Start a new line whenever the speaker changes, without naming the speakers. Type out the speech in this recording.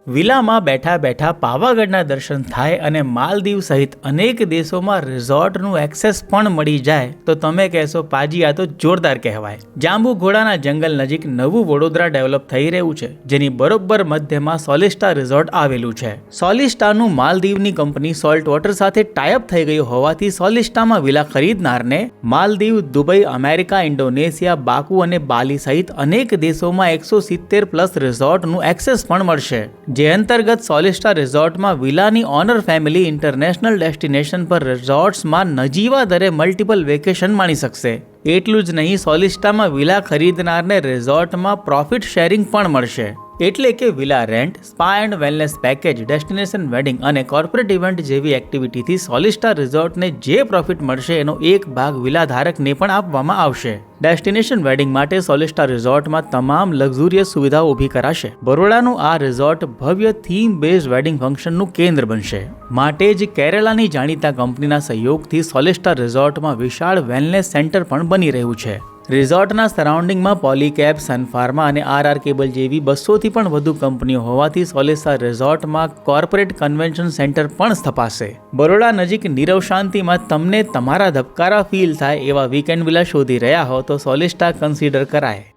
વિલામાં બેઠા બેઠા પાવાગઢના દર્શન થાય અને માલદીવ સહિત અનેક દેશોમાં રિઝોર્ટનું એક્સેસ પણ મળી જાય તો તમે કહેશો પાજી આ તો જોરદાર કહેવાય. જાંબુઘોડાના જંગલ નજીક નવું વડોદરા ડેવલપ થઈ રહ્યું છે, જેની બરોબર મધ્યમાં સોલિસ્ટા રિઝોર્ટ આવેલું છે. સોલિસ્ટાનું માલદીવની કંપની સોલ્ટ વોટર સાથે ટાઈઅપ થઈ ગયું હોવાથી સોલિસ્ટામાં વિલા ખરીદનારને Maldives, Dubai, America, Indonesia, Baku અને બાલી સહિત અનેક દેશોમાં 170+ રિઝોર્ટનું એક્સેસ પણ મળશે. જે અંતર્ગત સોલિસ્ટા રિઝોર્ટમાં વિલાની ઓનર ફેમિલી ઇન્ટરનેશનલ ડેસ્ટિનેશન પર રિઝોર્ટ્સમાં નજીવા દરે મલ્ટિપલ વેકેશન માણી શકશે. એટલું જ નહીં, સોલિસ્ટામાં વિલા ખરીદનારને રિઝોર્ટમાં પ્રોફિટ શેરિંગ પણ મળશે. એટલે કે villa rent, spa and wellness package, destination wedding અને કોર્પોરેટ ઇવેન્ટ જેવી એક્ટિવિટીથી સોલિસ્ટા રિઝોર્ટને જે પ્રોફિટ મળશે એનો એક ભાગ વિલા ધારકને પણ આપવામાં આવશે. ડેસ્ટિનેશન વેડિંગ માટે સોલિસ્ટા રિઝોર્ટમાં તમામ લક્ઝુરિયસ સુવિધાઓ ઊભી કરાશે. બરોડાનું આ રિઝોર્ટ ભવ્ય થીમ બેઝ વેડિંગ ફંક્શનનું કેન્દ્ર બનશે. માટે જ કેરેલાની જાણીતા કંપનીના સહયોગથી સોલિસ્ટા રિઝોર્ટમાં વિશાળ વેલનેસ સેન્ટર પણ બની રહ્યું છે. રિઝોર્ટના સરાઉન્ડિંગમાં પોલીકેબ, સનફાર્મા અને RR કેબલ જેવી 200થી પણ વધુ કંપનીઓ હોવાથી સોલિસ્ટા રિઝોર્ટમાં કોર્પોરેટ કન્વેન્શન સેન્ટર પણ સ્થપાશે. બરોડા નજીક નીરવ શાંતિમાં તમને તમારા ધબકારા ફીલ થાય એવા વીકેન્ડ વિલા શોધી રહ્યા હો તો સોલિસ્ટા કન્સિડર કરાય.